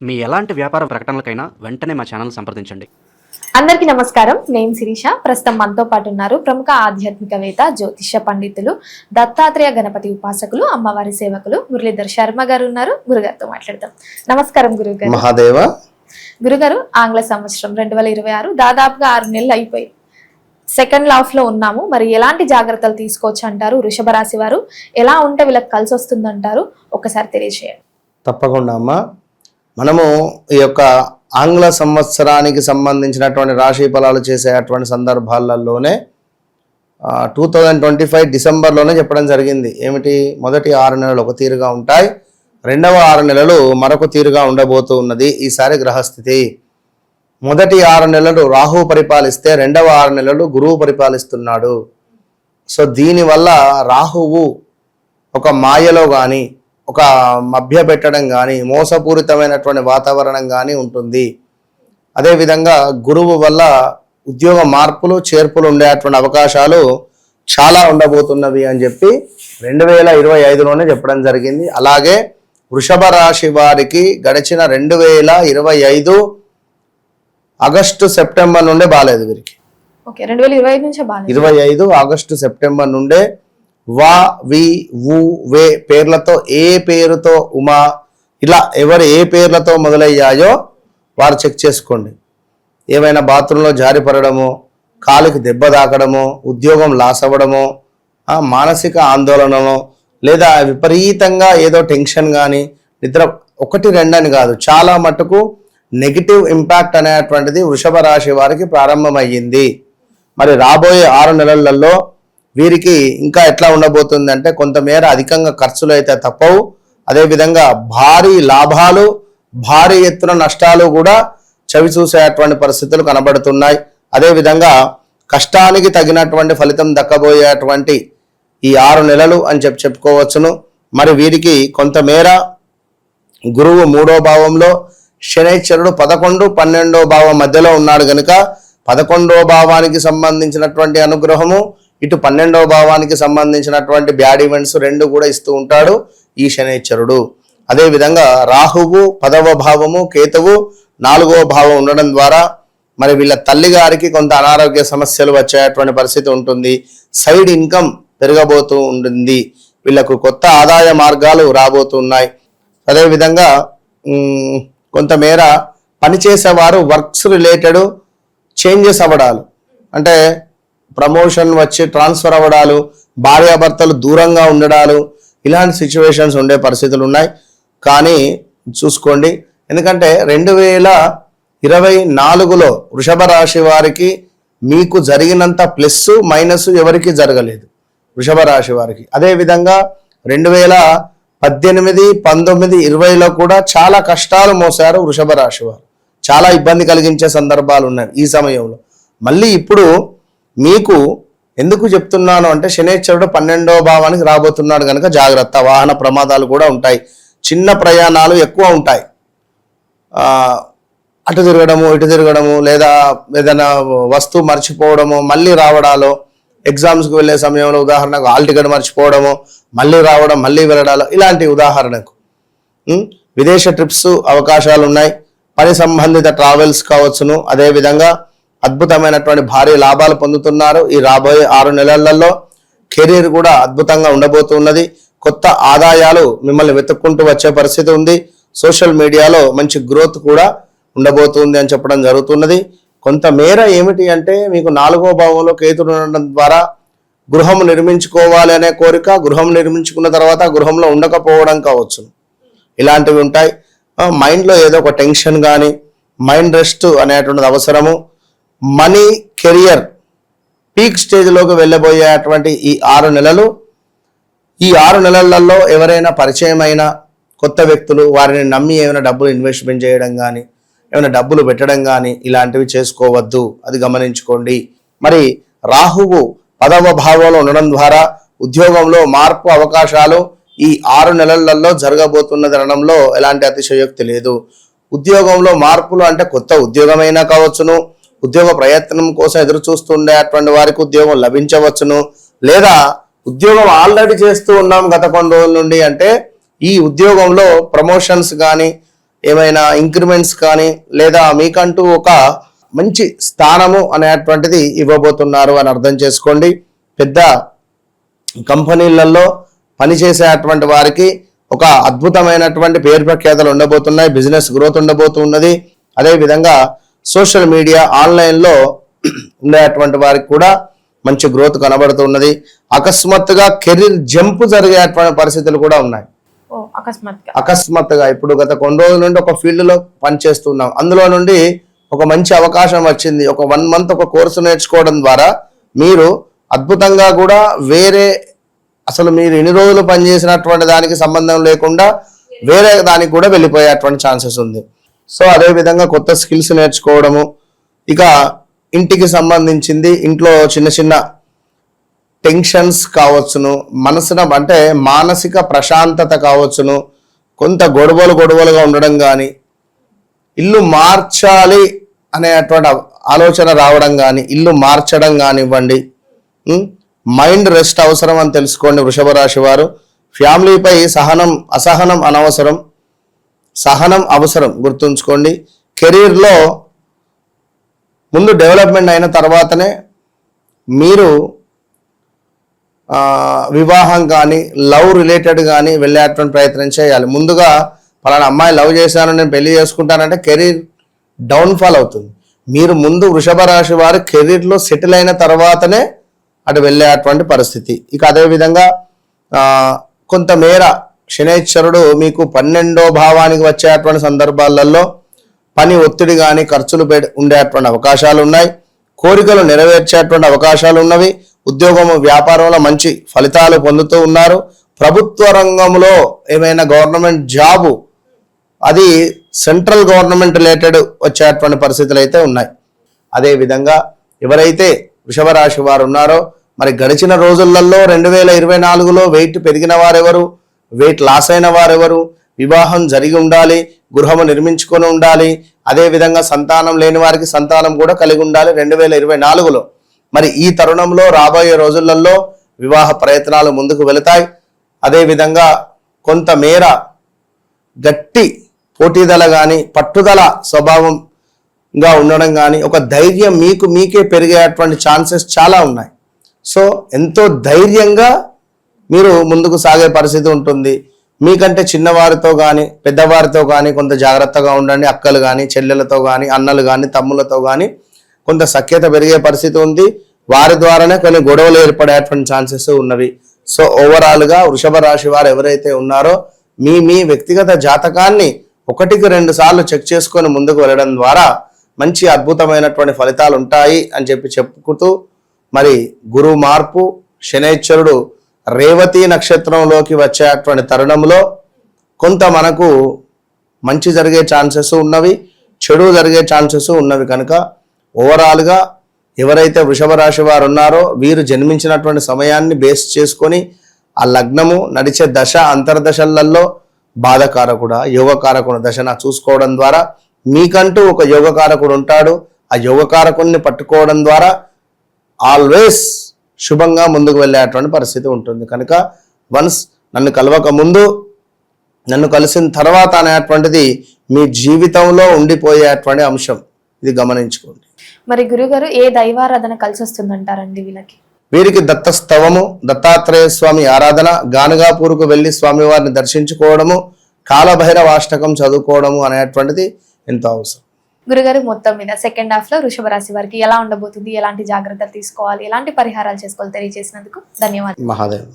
మీ ఎలాంటి వ్యాపార ప్రకటనలకైనా వెంటనే మా ఛానల్ సంప్రదించండి. అందరికీ నమస్కారం. నేను శిరీష. ప్రస్తుతం మనతో పాటు ఉన్నారు ప్రముఖ ఆధ్యాత్మికవేత్త, జ్యోతిష్య పండితులు, దత్తాత్రేయ గణపతి ఉపాసకులు, అమ్మవారి సేవకులు మురళీధర్ శర్మ గారు ఉన్నారు. గురుగారితో మాట్లాడదాం. నమస్కారం గురుగారు. మహాదేవ. గురుగారు, ఆంగ్ల సంవత్సరం 2026 దాదాపుగా 6 నెలలు అయిపోయి సెకండ్ హాఫ్ లో ఉన్నాము. మరి ఎలాంటి జాగ్రత్తలు తీసుకోవచ్చు అంటారు? వృషభ రాశి వారు ఎలా ఉంటే వీళ్ళకి కలిసి వస్తుంది అంటారు? ఒకసారి తెలియజేయండి. తప్పకుండా అమ్మా. మనము ఈ యొక్క ఆంగ్ల సంవత్సరానికి సంబంధించినటువంటి రాశి ఫలాలు చేసేటువంటి సందర్భాలలోనే 2025 డిసెంబర్లోనే చెప్పడం జరిగింది. ఏమిటి? మొదటి 6 నెలలు ఒక తీరుగా ఉంటాయి, రెండవ 6 నెలలు మరొక తీరుగా ఉండబోతూ ఉన్నది ఈసారి గ్రహస్థితి. మొదటి 6 నెలలు రాహువు పరిపాలిస్తే రెండవ 6 నెలలు గురువు పరిపాలిస్తున్నాడు. సో దీనివల్ల రాహువు ఒక మాయలో కానీ, ఒక మభ్య పెట్టడం కానీ, మోసపూరితమైనటువంటి వాతావరణం కానీ ఉంటుంది. అదేవిధంగా గురువు వల్ల ఉద్యోగ మార్పులు చేర్పులు ఉండేటువంటి అవకాశాలు చాలా ఉండబోతున్నవి అని చెప్పి 2025లోనే చెప్పడం జరిగింది. అలాగే వృషభ రాశి వారికి గడిచిన 2025 ఆగస్టు సెప్టెంబర్ నుండే బాలేదు వీరికి. 2025 ఆగస్టు సెప్టెంబర్ నుండే వా వి వు వే పేర్లతో, ఏ పేరుతో ఉమా, ఇలా ఎవరు ఏ పేర్లతో మొదలయ్యాయో వారు చెక్ చేసుకోండి. ఏమైనా బాత్రూంలో జారిపడడము, కాలుకి దెబ్బ తాకడము, ఉద్యోగం లాస్ అవ్వడము, మానసిక ఆందోళనను, లేదా విపరీతంగా ఏదో టెన్షన్ కానీ, నిద్ర 1-2 అని కాదు, చాలా మటుకు నెగిటివ్ ఇంపాక్ట్ అనేటువంటిది వృషభ రాశి వారికి ప్రారంభమయ్యింది. మరి రాబోయే 6 నెలలలో వీరికి ఇంకా ఎట్లా ఉండబోతుంది అంటే, కొంతమేర అధికంగా ఖర్చులు అయితే తప్పవు. అదేవిధంగా భారీ లాభాలు, భారీ ఎత్తున నష్టాలు కూడా చవి చూసేటువంటి పరిస్థితులు కనబడుతున్నాయి. అదేవిధంగా కష్టానికి తగినటువంటి ఫలితం దక్కబోయేటువంటి ఈ 6 నెలలు అని చెప్పుకోవచ్చును. మరి వీరికి కొంతమేర గురువు 3వ భావంలో, శనైశ్వరుడు 11, 12వ భావం మధ్యలో ఉన్నాడు కనుక 11వ భావానికి సంబంధించినటువంటి అనుగ్రహము, ఇటు 12వ భావానికి సంబంధించినటువంటి బ్యాడ్ ఈవెంట్స్ 2 కూడా ఇస్తూ ఉంటాడు ఈ శనైశ్వరుడు. అదేవిధంగా రాహువు 10వ భావము, కేతువు 4వ భావం ఉండడం ద్వారా మరి వీళ్ళ తల్లి గారికి కొంత అనారోగ్య సమస్యలు వచ్చేటువంటి పరిస్థితి ఉంటుంది. సైడ్ ఇన్కమ్ పెరగబోతూ ఉంటుంది. వీళ్ళకు కొత్త ఆదాయ మార్గాలు రాబోతున్నాయి. అదేవిధంగా కొంతమేర పనిచేసేవారు వర్క్స్ రిలేటెడ్ చేంజెస్ అవ్వడాలు, అంటే ప్రమోషన్ వచ్చి ట్రాన్స్ఫర్ అవ్వడాలు, భార్యాభర్తలు దూరంగా ఉండడాలు, ఇలాంటి సిచ్యువేషన్స్ ఉండే పరిస్థితులు ఉన్నాయి. కానీ చూసుకోండి, ఎందుకంటే 2024లో వృషభ రాశి వారికి మీకు జరిగినంత ప్లస్ మైనస్ ఎవరికి జరగలేదు వృషభ రాశి వారికి. అదేవిధంగా 2018, 19, 20లో కూడా చాలా కష్టాలు మోసారు వృషభ రాశి వారు. చాలా ఇబ్బంది కలిగించే సందర్భాలు ఉన్నాయి ఈ సమయంలో. మళ్ళీ ఇప్పుడు మీకు ఎందుకు చెప్తున్నాను అంటే, శనైశ్వరుడు 12వ భావానికి రాబోతున్నాడు కనుక జాగ్రత్త. వాహన ప్రమాదాలు కూడా ఉంటాయి, చిన్న ప్రయాణాలు ఎక్కువ ఉంటాయి. అటు తిరగడము, ఇటు తిరగడము, లేదా ఏదైనా వస్తువు మర్చిపోవడము, మళ్ళీ రావడాలో, ఎగ్జామ్స్కి వెళ్ళే సమయంలో ఉదాహరణకు హాల్ టికెట్ మర్చిపోవడము, మళ్ళీ రావడం, మళ్ళీ వెళ్ళడాలో, ఇలాంటి ఉదాహరణకు విదేశ ట్రిప్స్ అవకాశాలు ఉన్నాయి. పని సంబంధిత ట్రావెల్స్ కావచ్చును. అదేవిధంగా అద్భుతమైనటువంటి భారీ లాభాలు పొందుతున్నారు ఈ రాబోయే 6 నెలలలో. కెరీర్ కూడా అద్భుతంగా ఉండబోతున్నది. కొత్త ఆదాయాలు మిమ్మల్ని వెతుక్కుంటూ వచ్చే పరిస్థితి ఉంది. సోషల్ మీడియాలో మంచి గ్రోత్ కూడా ఉండబోతుంది అని చెప్పడం జరుగుతున్నది. కొంతమేర ఏమిటి అంటే, మీకు 4వ భావంలో కేతుడు ఉండడం ద్వారా గృహం నిర్మించుకోవాలి అనే కోరిక, గృహం నిర్మించుకున్న తర్వాత గృహంలో ఉండకపోవడం కావచ్చు, ఇలాంటివి ఉంటాయి. మైండ్లో ఏదో ఒక టెన్షన్ కానీ, మైండ్ రెస్ట్ అనేటువంటిది అవసరము. మనీ, కెరియర్ పీక్ స్టేజ్లోకి వెళ్ళబోయేటువంటి ఈ 6 నెలలు, ఈ 6 నెలలలో ఎవరైనా పరిచయమైన కొత్త వ్యక్తులు, వారిని నమ్మి ఏమైనా డబ్బులు ఇన్వెస్ట్మెంట్ చేయడం కానీ, ఏమైనా డబ్బులు పెట్టడం కానీ ఇలాంటివి చేసుకోవద్దు, అది గమనించుకోండి. మరి రాహువు 10వ భావంలో ఉండడం ద్వారా ఉద్యోగంలో మార్పు అవకాశాలు ఈ 6 నెలలలో జరగబోతున్నది అనడంలో ఎలాంటి అతిశయోక్తి లేదు. ఉద్యోగంలో మార్పులు అంటే కొత్త ఉద్యోగమైనా కావచ్చును, ఉద్యోగ ప్రయత్నం కోసం ఎదురు చూస్తుండేటువంటి వారికి ఉద్యోగం లభించవచ్చును, లేదా ఉద్యోగం ఆల్రెడీ చేస్తూ ఉన్నాం గత కొన్ని రోజుల నుండి అంటే ఈ ఉద్యోగంలో ప్రమోషన్స్ కానీ, ఏమైనా ఇంక్రిమెంట్స్ కానీ లేదా మీకంటూ ఒక మంచి స్థానము అనేటువంటిది ఇవ్వబోతున్నారు అని అర్థం చేసుకోండి. పెద్ద కంపెనీలలో పనిచేసేటువంటి వారికి ఒక అద్భుతమైనటువంటి పేరు ప్రఖ్యాతలు ఉండబోతున్నాయి. బిజినెస్ గ్రోత్ ఉండబోతున్నది. అదేవిధంగా సోషల్ మీడియా ఆన్లైన్లో ఉండేటువంటి వారికి కూడా మంచి గ్రోత్ కనబడుతున్నది. అకస్మాత్తుగా కెరీర్ జంప్ జరిగేటువంటి పరిస్థితులు కూడా ఉన్నాయి. అకస్మాత్తుగా ఇప్పుడు గత కొన్ని రోజుల నుండి ఒక ఫీల్డ్లో పనిచేస్తున్నాం, అందులో నుండి ఒక మంచి అవకాశం వచ్చింది. ఒక 1 month ఒక కోర్సు నేర్చుకోవడం ద్వారా మీరు అద్భుతంగా కూడా వేరే అసలు మీరు ఎన్ని రోజులు పనిచేసినటువంటి దానికి సంబంధం లేకుండా వేరే దానికి కూడా వెళ్ళిపోయేటువంటి ఛాన్సెస్ ఉంది. సో అదేవిధంగా కొత్త స్కిల్స్ నేర్చుకోవడము, ఇక ఇంటికి సంబంధించింది ఇంట్లో చిన్న చిన్న టెన్షన్స్ కావచ్చును, మనసున అంటే మానసిక ప్రశాంతత కావచ్చును, కొంత గొడవలుగా ఉండడం కానీ, ఇల్లు మార్చాలి అనేటువంటి ఆలోచన రావడం కానీ, ఇల్లు మార్చడం కానివ్వండి, మైండ్ రెస్ట్ అవసరం అని తెలుసుకోండి వృషభ రాశి వారు. ఫ్యామిలీపై అసహనం అనవసరం, సహనం అవసరం గుర్తుంచుకోండి. కెరీర్లో ముందు డెవలప్మెంట్ అయిన తర్వాతనే మీరు వివాహం కానీ లవ్ రిలేటెడ్ కానీ వెళ్ళేటువంటి ప్రయత్నం చేయాలి. ముందుగా పలానా అమ్మాయి లవ్ చేశాను నేను పెళ్లి చేసుకుంటానంటే కెరీర్ డౌన్ఫాల్ అవుతుంది. మీరు ముందు వృషభ రాశి వారు కెరీర్లో సెటిల్ అయిన తర్వాతనే అటు వెళ్ళేటువంటి పరిస్థితి. ఇక అదేవిధంగా కొంతమేర శనైశ్వరుడు మీకు 12వ భావానికి వచ్చేటువంటి సందర్భాలలో పని ఒత్తిడి కానీ ఖర్చులు ఉండేటువంటి అవకాశాలు ఉన్నాయి. కోరికలు నెరవేర్చేటువంటి అవకాశాలు ఉన్నవి. ఉద్యోగము వ్యాపారంలో మంచి ఫలితాలు పొందుతూ ఉన్నారు. ప్రభుత్వ రంగంలో ఏమైనా గవర్నమెంట్ జాబు అది సెంట్రల్ గవర్నమెంట్ రిలేటెడ్ వచ్చేటువంటి పరిస్థితులు అయితే ఉన్నాయి. అదేవిధంగా ఎవరైతే వృషభ రాశి వారు ఉన్నారో మరి గడిచిన రోజులలో 2024లో వెయిట్ పెరిగిన వారెవరు, వెయిట్ లాస్ అయిన వారెవరు, వివాహం జరిగి ఉండాలి, గృహము నిర్మించుకొని ఉండాలి, అదేవిధంగా సంతానం లేని వారికి సంతానం కూడా కలిగి ఉండాలి 2024లో. మరి ఈ తరుణంలో రాబోయే రోజులలో వివాహ ప్రయత్నాలు ముందుకు వెళతాయి. అదేవిధంగా కొంతమేర గట్టి పోటీదల కానీ పట్టుదల స్వభావంగా ఉండడం కానీ ఒక ధైర్యం మీకే పెరిగేటువంటి ఛాన్సెస్ చాలా ఉన్నాయి. సో ఎంతో ధైర్యంగా మీరు ముందుకు సాగే పరిస్థితి ఉంటుంది. మీకంటే చిన్నవారితో కానీ పెద్దవారితో కానీ కొంత జాగ్రత్తగా ఉండండి. అక్కలు కానీ చెల్లెలతో కానీ అన్నలు కానీ తమ్ములతో కానీ కొంత సఖ్యత పెరిగే పరిస్థితి ఉంది. వారి ద్వారానే కొన్ని గొడవలు ఏర్పడేటువంటి ఛాన్సెస్ ఉన్నవి. సో ఓవరాల్గా వృషభ రాశి వారు ఎవరైతే ఉన్నారో మీ వ్యక్తిగత జాతకాన్ని 1-2 సార్లు చెక్ చేసుకొని ముందుకు వెళ్ళడం ద్వారా మంచి అద్భుతమైనటువంటి ఫలితాలు ఉంటాయి అని చెప్పుతూ మరి గురువు మార్పు శనైశ్వరుడు రేవతి నక్షత్రంలోకి వచ్చేటువంటి తరుణంలో కొంత మనకు మంచి జరిగే ఛాన్సెస్ ఉన్నవి, చెడు జరిగే ఛాన్సెస్ ఉన్నవి. కనుక ఓవరాల్గా ఎవరైతే వృషభ రాశి వారు ఉన్నారో వీరు జన్మించినటువంటి సమయాన్ని బేస్ చేసుకొని ఆ లగ్నము నడిచే దశ అంతర్దశలలో బాధకారకుడా యోగకారకుడు దశన చూసుకోవడం ద్వారా మీకంటూ ఒక యోగకారకుడు ఉంటాడు. ఆ యోగకారకుడిని పట్టుకోవడం ద్వారా ఆల్వేస్ శుభంగా ముందుకు వెళ్ళేటువంటి పరిస్థితి ఉంటుంది. కనుక వన్స్ నన్ను కలవక ముందు నన్ను కలిసిన తర్వాత అనేటువంటిది మీ జీవితంలో ఉండిపోయేటువంటి అంశం, ఇది గమనించుకోండి. మరి గురుగారు ఏ దైవారాధన కలిసి వస్తుందంటారండి వీరికి దత్తస్తవము, దత్తాత్రేయ స్వామి ఆరాధన, గానగాపూర్కు వెళ్ళి స్వామివారిని దర్శించుకోవడము, కాలభైరవాష్టకం చదువుకోవడము అనేటువంటిది ఎంతో అవసరం. గురుగారు మొత్తం మీద సెకండ్ హాఫ్ లో వృషభ రాశి వారికి ఎలా ఉండబోతుంది, ఎలాంటి జాగ్రత్తలు తీసుకోవాలి, ఎలాంటి పరిహారాలు చేసుకోవాలి తెలియజేసినందుకు ధన్యవాదాలు. మహాదేవ్.